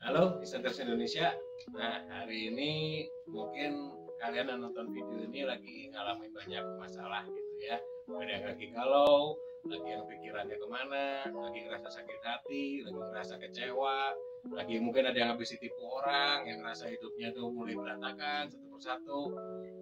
Halo, Listeners Indonesia. Nah, hari ini mungkin kalian yang nonton video ini lagi ngalamin banyak masalah gitu ya. Ada yang lagi galau, lagi yang pikirannya kemana, lagi ngerasa sakit hati, lagi ngerasa kecewa, lagi mungkin ada yang habis ditipu orang, yang ngerasa hidupnya tuh mulai berantakan satu persatu.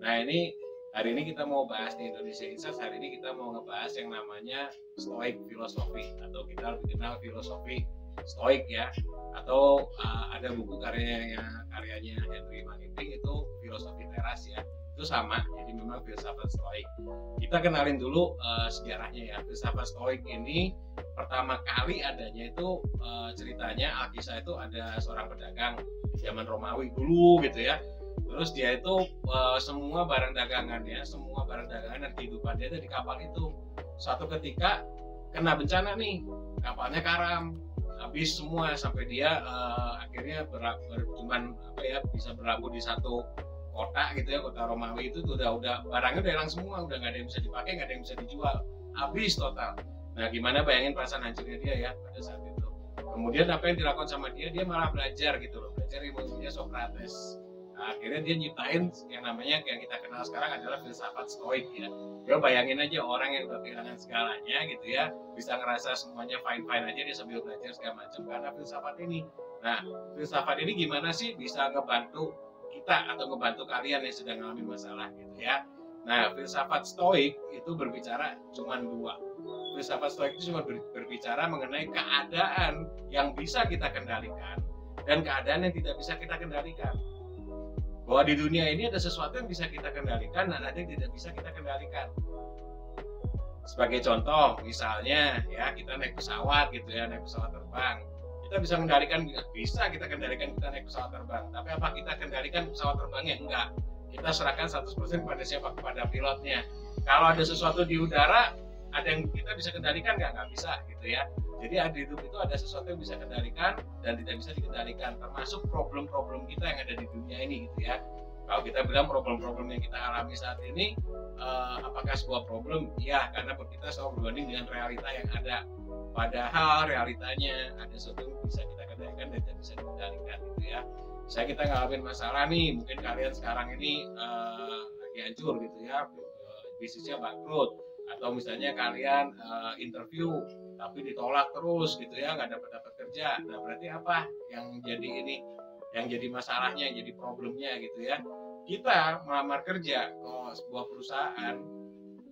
Nah, hari ini kita mau bahas di Indonesia Insights. Hari ini kita mau ngebahas yang namanya Stoic Philosophy, atau kita lebih kenal filosofi Stoik ya, atau ada buku karyanya Henry Maniping itu filosofi teras ya, itu sama, jadi memang filsafat Stoik. Kita kenalin dulu sejarahnya ya. Filsafat Stoik ini pertama kali adanya itu ceritanya Alkisah itu ada seorang pedagang di zaman Romawi dulu gitu ya. Terus dia itu semua barang dagangannya dan kehidupan dia itu di kapal itu. Suatu ketika kena bencana nih, kapalnya karam, habis semua sampai dia akhirnya bisa berlabuh di satu kota gitu ya, kota Romawi itu tuh udah barangnya udah hilang semua, udah nggak ada yang bisa dipakai, nggak ada yang bisa dijual, habis total. Nah, gimana bayangin perasaan hancurnya dia ya pada saat itu. Kemudian apa yang dilakukan sama dia malah belajar gitu loh, belajar ilmunya Socrates. Nah, akhirnya dia nyiptain yang namanya yang kita kenal sekarang adalah filsafat Stoik ya. Dia bayangin aja orang yang udah kehilangan segalanya gitu ya, bisa ngerasa semuanya fine-fine aja dia sambil belajar segala macam karena filsafat ini. Nah, filsafat ini gimana sih bisa ngebantu kita atau ngebantu kalian yang sedang ngalamin masalah gitu ya. Nah, filsafat Stoik itu berbicara cuma dua. Filsafat Stoik itu cuma berbicara mengenai keadaan yang bisa kita kendalikan dan keadaan yang tidak bisa kita kendalikan. Bahwa di dunia ini ada sesuatu yang bisa kita kendalikan dan ada yang tidak bisa kita kendalikan. Sebagai contoh, misalnya ya kita naik pesawat gitu ya, naik pesawat terbang. Kita bisa kita kendalikan kita naik pesawat terbang. Tapi apa kita kendalikan pesawat terbangnya? Enggak. Kita serahkan 100% kepada siapa? Kepada pilotnya. Kalau ada sesuatu di udara, ada yang kita bisa kendalikan nggak bisa gitu ya. Jadi di hidup itu ada sesuatu yang bisa kendalikan dan tidak bisa dikendalikan, termasuk problem-problem kita yang ada di dunia ini gitu ya. Kalau kita bilang problem-problem yang kita alami saat ini, apakah sebuah problem? Ya, karena kita selalu berbanding dengan realita yang ada. Padahal realitanya ada sesuatu yang bisa kita kendalikan dan tidak bisa dikendalikan gitu ya. Misalnya kita ngalamin masalah nih, mungkin kalian sekarang ini lagi hancur gitu ya, bisnisnya bangkrut, atau misalnya kalian interview tapi ditolak terus gitu ya, nggak dapat kerja. Nah, berarti apa yang jadi masalahnya, yang jadi problemnya gitu ya. Kita melamar kerja ke sebuah perusahaan,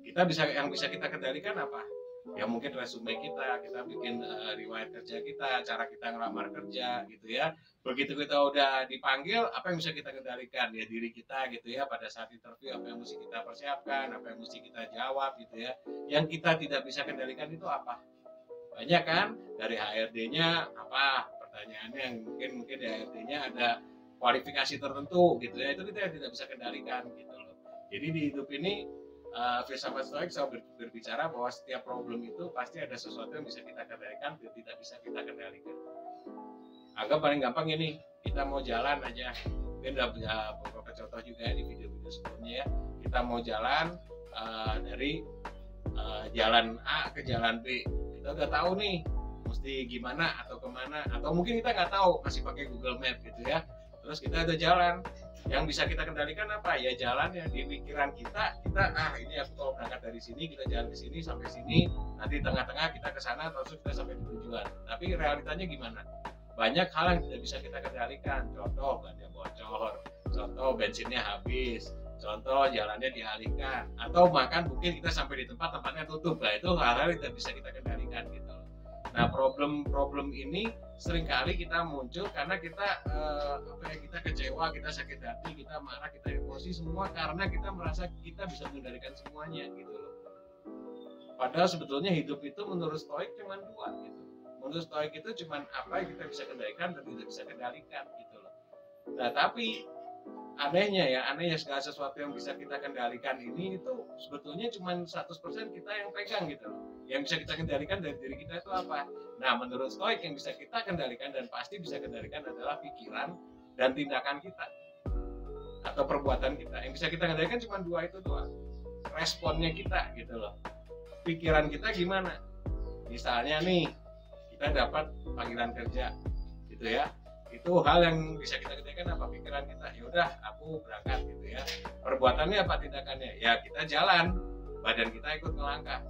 yang bisa kita kendalikan apa? Ya mungkin resume kita bikin riwayat kerja kita, cara kita ngelamar kerja gitu ya. Begitu kita udah dipanggil, apa yang bisa kita kendalikan? Ya diri kita gitu ya, pada saat interview apa yang mesti kita persiapkan, apa yang mesti kita jawab gitu ya. Yang kita tidak bisa kendalikan itu apa? Banyak kan, dari HRD-nya apa pertanyaannya yang mungkin di HRD-nya ada kualifikasi tertentu gitu ya, itu kita tidak bisa kendalikan gitu loh. Jadi di hidup ini filsafat Stoik selalu berbicara bahwa setiap problem itu pasti ada sesuatu yang bisa kita kendalikan dan tidak bisa kita kendalikan. Anggap paling gampang ini, kita mau jalan aja, mungkin udah beberapa contoh juga di video-video sebelumnya ya. Kita mau jalan dari jalan A ke jalan B, kita udah tahu nih mesti gimana atau kemana, atau mungkin kita nggak tahu, masih pakai Google Map gitu ya. Terus kita ada jalan, yang bisa kita kendalikan apa? Ya jalan yang di pikiran kita ini aku kalau berangkat dari sini, kita jalan ke sini sampai sini, nanti tengah-tengah kita ke sana terus kita sampai tujuan. Tapi realitanya gimana? Banyak hal yang tidak bisa kita kendalikan. Contoh bannya bocor, contoh bensinnya habis, contoh jalannya dialihkan, atau bahkan mungkin kita sampai di tempatnya tutup. Nah, itu hal-hal yang tidak bisa kita kendalikan gitu. Nah, problem ini seringkali kita muncul karena kita kita kecewa, kita sakit hati, kita marah, kita emosi, semua karena kita merasa kita bisa mengendalikan semuanya gitu loh. Padahal sebetulnya hidup itu menurut Stoik cuma dua gitu. Menurut Stoik itu cuma apa yang kita bisa kendalikan dan tidak bisa kendalikan gitu loh. Nah, tapi anehnya segala sesuatu yang bisa kita kendalikan ini itu sebetulnya cuma 100% kita yang pegang gitu loh. Yang bisa kita kendalikan dari diri kita itu apa? Nah, menurut Stoik yang bisa kita kendalikan dan pasti bisa kendalikan adalah pikiran dan tindakan kita atau perbuatan kita. Yang bisa kita kendalikan cuma dua itu doang. Responnya kita gitu loh. Pikiran kita gimana? Misalnya nih, kita dapat panggilan kerja gitu ya. Itu hal yang bisa kita kendalikan apa? Pikiran kita. Ya udah, aku berangkat gitu ya. Perbuatannya apa, tindakannya? Ya kita jalan, badan kita ikut melangkah.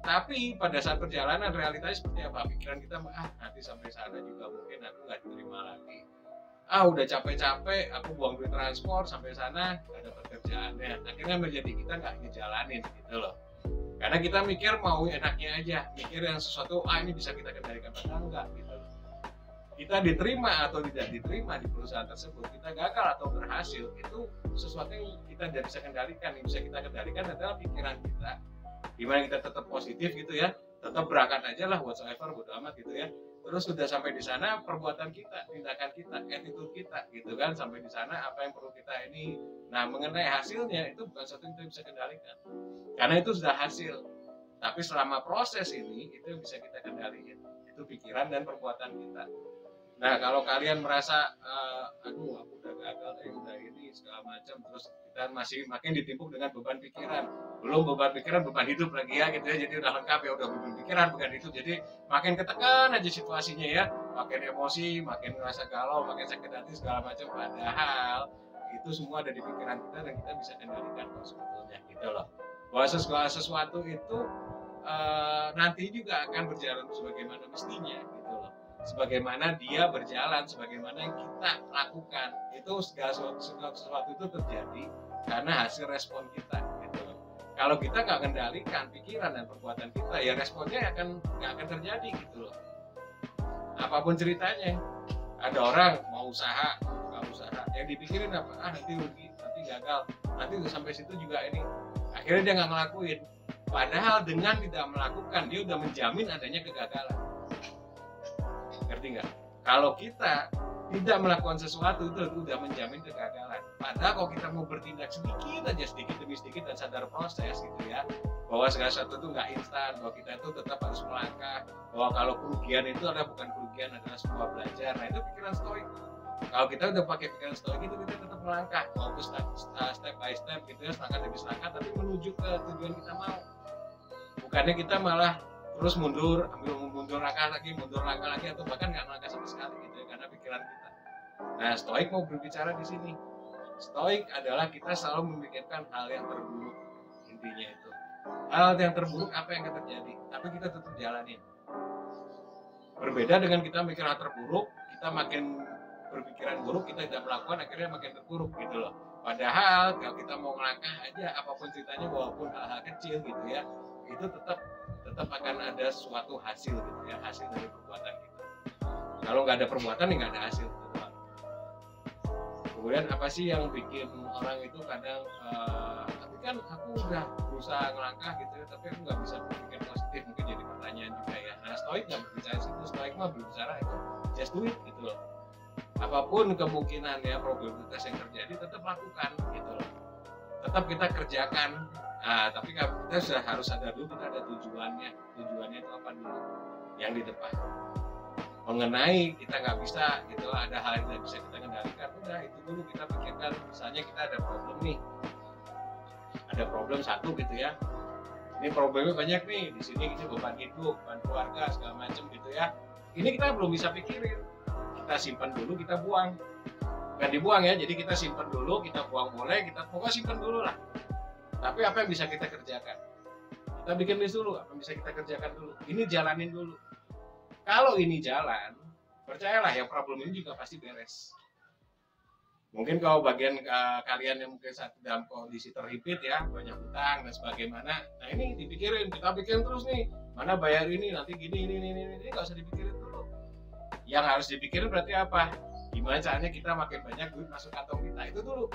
Tapi pada saat perjalanan realitanya seperti apa? Pikiran kita, nanti sampai sana juga mungkin aku nggak diterima lagi. Udah capek-capek, aku buang duit transport sampai sana nggak ada pekerjaannya. Akhirnya menjadi kita nggak ngejalanin gitu loh. Karena kita mikir mau enaknya aja, mikir yang sesuatu ini bisa kita kendalikan, padahal enggak gitu. Kita diterima atau tidak diterima di perusahaan tersebut, kita gagal atau berhasil, itu sesuatu yang kita tidak bisa kendalikan. Yang bisa kita kendalikan adalah pikiran kita, gimana kita tetap positif gitu ya, tetap berangkat aja lah whatsoever, bodo amat gitu ya. Terus sudah sampai di sana, perbuatan kita, tindakan kita, attitude kita gitu kan, sampai di sana apa yang perlu kita ini. Nah, mengenai hasilnya itu bukan sesuatu yang kita bisa kendalikan, karena itu sudah hasil. Tapi selama proses ini, itu yang bisa kita kendalikan, itu pikiran dan perbuatan kita. Nah, kalau kalian merasa aku udah gagal, udah ini segala macam, terus kita masih makin ditimpuk dengan beban pikiran, belum beban pikiran, beban hidup lagi ya gitu ya. Jadi udah lengkap ya, udah beban pikiran, beban hidup, jadi makin ketekan aja situasinya ya, makin emosi, makin ngerasa galau, makin sakit hati segala macam. Padahal itu semua ada di pikiran kita dan kita bisa kendalikan kok sebetulnya gitu loh. Bahwa segala sesuatu itu nanti juga akan berjalan sebagaimana mestinya gitu loh. Sebagaimana dia berjalan, sebagaimana yang kita lakukan, itu segala sesuatu itu terjadi karena hasil respon kita gitu. Kalau kita nggak kendalikan pikiran dan perbuatan kita, ya responnya nggak akan terjadi gitu loh. Apapun ceritanya, ada orang mau usaha, nggak usaha, yang dipikirin apa? Nanti rugi, nanti gagal, nanti udah sampai situ juga ini, akhirnya dia nggak ngelakuin. Padahal dengan tidak melakukan, dia udah menjamin adanya kegagalan. Ngerti nggak? Kalau kita tidak melakukan sesuatu, itu udah menjamin kegagalan. Padahal kalau kita mau bertindak sedikit aja, sedikit demi sedikit, dan sadar proses gitu ya, bahwa segala sesuatu itu nggak instan, bahwa kita itu tetap harus melangkah, bahwa kalau kerugian itu adalah bukan kerugian, adalah sebuah belajar. Nah, itu pikiran stoik. Kalau kita udah pakai pikiran stoik itu, kita tetap melangkah, walaupun step by step gitu ya, langkah demi langkah, tapi menuju ke tujuan kita mau. Bukannya kita malah terus mundur langkah lagi, atau bahkan nggak melangkah sama sekali gitu ya, karena pikiran kita. Nah, stoik mau berbicara di sini. Stoik adalah kita selalu memikirkan hal yang terburuk, intinya itu. Hal yang terburuk apa yang akan terjadi, tapi kita tetap jalanin. Berbeda dengan kita mikir hal terburuk, kita makin berpikiran buruk, kita tidak melakukan, akhirnya makin terburuk gitu loh. Padahal kalau kita mau melangkah aja, apapun ceritanya, walaupun hal-hal kecil gitu ya, itu tetap akan ada suatu hasil gitu ya, hasil dari perbuatan kita. Kalau nggak ada perbuatan, ya nggak ada hasil gitu. Kemudian apa sih yang bikin orang itu kadang tapi kan aku udah berusaha ngelangkah gitu ya, tapi aku nggak bisa berpikir positif, mungkin jadi pertanyaan juga ya. Nah, stoik nggak berbicara situ, stoik mah berbicara itu just do it gitu loh. Apapun kemungkinan ya, probabilitas yang terjadi, tetap lakukan gitu loh, tetap kita kerjakan. Nah, tapi kita sudah harus sadar dulu, kita ada tujuannya itu apa dulu yang di depan. Mengenai kita nggak bisa gitu, ada hal yang tidak bisa kita kendalikan, udah itu dulu kita pikirkan. Misalnya kita ada problem nih, ada problem satu gitu ya, ini problemnya banyak nih di sini, ini beban hidup, beban keluarga segala macam gitu ya, ini kita belum bisa pikirin, kita simpan dulu, kita buang, bukan dibuang ya, jadi kita simpan dulu, kita buang boleh, kita pokoknya simpan dulu lah. Tapi apa yang bisa kita kerjakan, kita bikin list dulu, apa yang bisa kita kerjakan dulu, ini jalanin dulu. Kalau ini jalan, percayalah ya, problem ini juga pasti beres. Mungkin kalau bagian kalian yang mungkin saat dalam kondisi terhimpit ya, banyak hutang dan sebagaimana, nah ini dipikirin, kita pikirin terus nih, mana bayar ini, nanti gini, ini nggak usah dipikirin dulu. Yang harus dipikirin berarti apa? Gimana caranya kita makin banyak duit masuk kantong kita, itu dulu.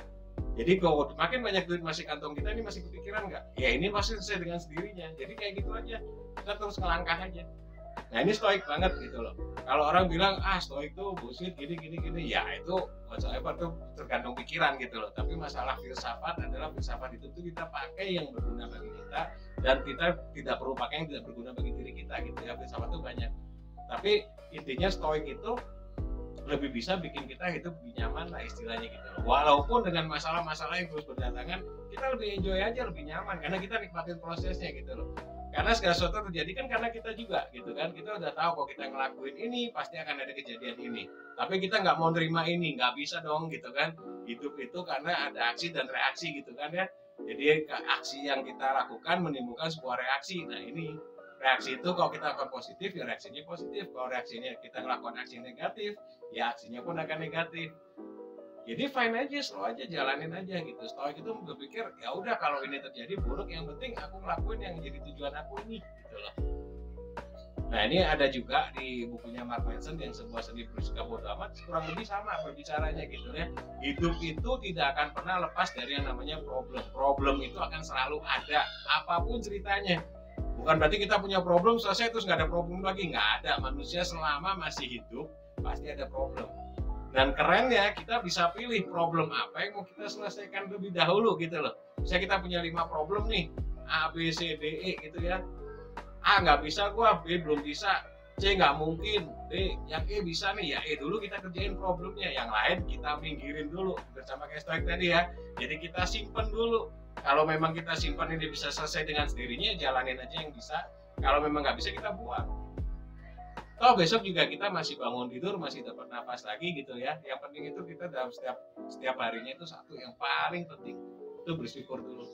Jadi kalau makin banyak duit masuk kantong kita, ini masih kepikiran nggak? Ya ini pasti selesai dengan sendirinya. Jadi kayak gitu aja, kita terus ngelangkah aja. Nah, ini stoik banget gitu loh. Kalau orang bilang stoik tuh bullshit gini, ya itu whatsoever tuh tergantung pikiran gitu loh. Tapi masalah filsafat adalah filsafat itu tuh kita pakai yang berguna bagi kita, dan kita tidak perlu pakai yang tidak berguna bagi diri kita gitu ya. Filsafat tuh banyak. Tapi intinya stoik itu lebih bisa bikin kita hidup lebih nyaman lah istilahnya gitu loh. Walaupun dengan masalah-masalah yang terus berdatangan, kita lebih enjoy aja, lebih nyaman karena kita nikmatin prosesnya gitu loh. Karena segala sesuatu terjadi kan karena kita juga gitu kan, kita udah tahu kalau kita ngelakuin ini pasti akan ada kejadian ini, tapi kita nggak mau nerima ini, nggak bisa dong gitu kan. Hidup itu karena ada aksi dan reaksi gitu kan ya. Jadi aksi yang kita lakukan menimbulkan sebuah reaksi. Nah ini reaksi itu kalau kita lakukan positif ya reaksinya positif, kalau reaksinya kita melakukan aksi negatif ya aksinya pun akan negatif. Jadi fine aja, slow aja, jalanin aja gitu. Stoik itu berpikir ya udah kalau ini terjadi buruk, yang penting aku ngelakuin yang jadi tujuan aku ini gitu loh. Nah ini ada juga di bukunya Mark Manson yang sebuah seni bersikap bodo amat, kurang lebih sama berbicaranya gitu ya. Hidup itu tidak akan pernah lepas dari yang namanya problem. Problem itu akan selalu ada, apapun ceritanya. Bukan berarti kita punya problem selesai terus nggak ada problem lagi, nggak ada. Manusia selama masih hidup pasti ada problem. Dan kerennya kita bisa pilih problem apa yang mau kita selesaikan lebih dahulu gitu loh. Misalnya kita punya 5 problem nih, A, B, C, D, E gitu ya. A nggak bisa gua, B belum bisa, C nggak mungkin, D yang E bisa nih, ya E dulu kita kerjain problemnya, yang lain kita minggirin dulu bersama kayak Stoik tadi ya. Jadi kita simpen dulu. Kalau memang kita simpan ini bisa selesai dengan sendirinya, jalanin aja yang bisa. Kalau memang nggak bisa kita buang. Oh besok juga kita masih bangun tidur, masih dapat nafas lagi gitu ya. Yang penting itu kita dalam setiap harinya itu satu yang paling penting itu bersyukur dulu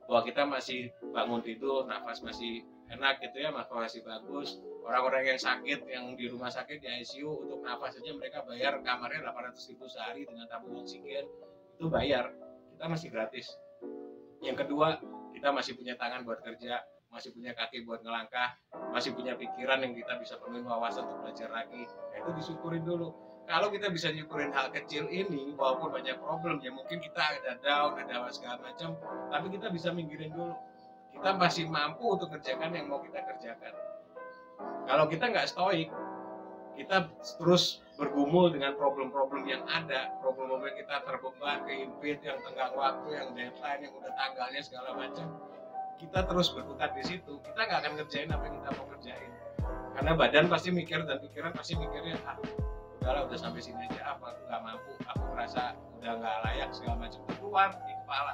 bahwa kita masih bangun tidur, nafas masih enak gitu ya, nafas masih bagus. Orang-orang yang sakit, yang di rumah sakit di ICU untuk nafas saja mereka bayar kamarnya 800.000 sehari dengan tabung oksigen, itu bayar, kita masih gratis. Yang kedua, kita masih punya tangan buat kerja, masih punya kaki buat ngelangkah, masih punya pikiran yang kita bisa penuhin wawasan untuk belajar lagi. Nah, itu disyukurin dulu. Kalau kita bisa nyukurin hal kecil ini, walaupun banyak problem, ya mungkin kita ada down, ada segala macam, tapi kita bisa minggirin dulu. Kita masih mampu untuk kerjakan yang mau kita kerjakan. Kalau kita nggak stoik, kita terus bergumul dengan problem-problem yang ada, problem-problem yang kita terbeban, keimpit, yang tenggang waktu, yang deadline, yang udah tanggalnya segala macam. Kita terus berkutat di situ, kita nggak akan ngerjain apa yang kita mau kerjain. Karena badan pasti mikir dan pikiran pasti mikirnya, udahlah udah sampai sini aja, aku nggak mampu, aku merasa udah nggak layak segala macam, keluar di kepala.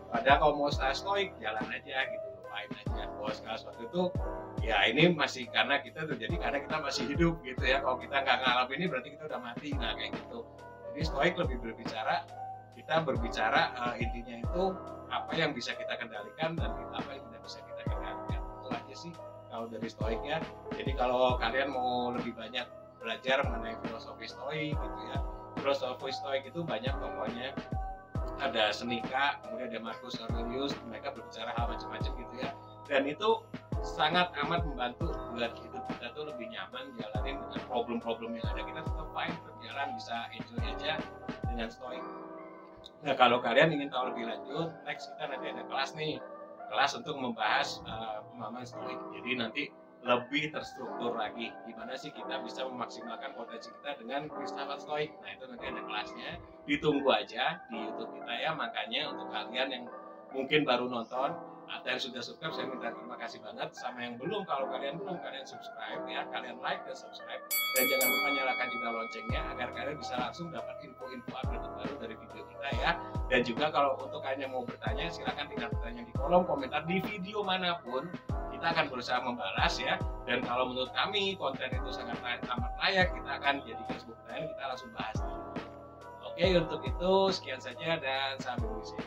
Padahal kalau mau stoik, jalan aja gitu, lupain aja. Bahwa segala sesuatu itu, ya ini masih karena kita terjadi karena kita masih hidup gitu ya. Kalau kita nggak ngalamin ini berarti kita udah mati, nah kayak gitu. Jadi stoik lebih berbicara, kita berbicara intinya itu apa yang bisa kita kendalikan dan apa yang tidak bisa kita kendalikan. Itu aja sih kalau dari stoik ya. Jadi kalau kalian mau lebih banyak belajar mengenai filosofi stoik gitu ya, filosofi stoik itu banyak tokohnya, ada Seneca, kemudian ada Marcus Aurelius, mereka berbicara hal macam-macam gitu ya, dan itu sangat amat membantu buat hidup kita tuh lebih nyaman, jalanin dengan problem-problem yang ada, kita tetap fine berjalan, bisa enjoy aja dengan stoik. Nah kalau kalian ingin tahu lebih lanjut, next kita nanti ada kelas nih, kelas untuk membahas pemahaman stoik. Jadi nanti lebih terstruktur lagi, gimana sih kita bisa memaksimalkan potensi kita dengan filsafat stoik. Nah itu nanti ada kelasnya, ditunggu aja di YouTube kita ya. Makanya untuk kalian yang mungkin baru nonton atau yang sudah subscribe, saya minta terima kasih banget. Sama yang belum, kalau kalian belum, kalian subscribe ya, kalian like dan subscribe, dan jangan lupa nyalakan juga loncengnya agar kalian bisa langsung dapat info-info update terbaru dari video kita ya. Dan juga kalau untuk kalian yang mau bertanya, silakan tinggal bertanya di kolom komentar di video manapun, kita akan berusaha membalas ya. Dan kalau menurut kami konten itu sangat amat layak, kita akan jadikan sebuah pertanyaan, kita langsung bahas dulu. Oke, untuk itu sekian saja dan salam Indonesia.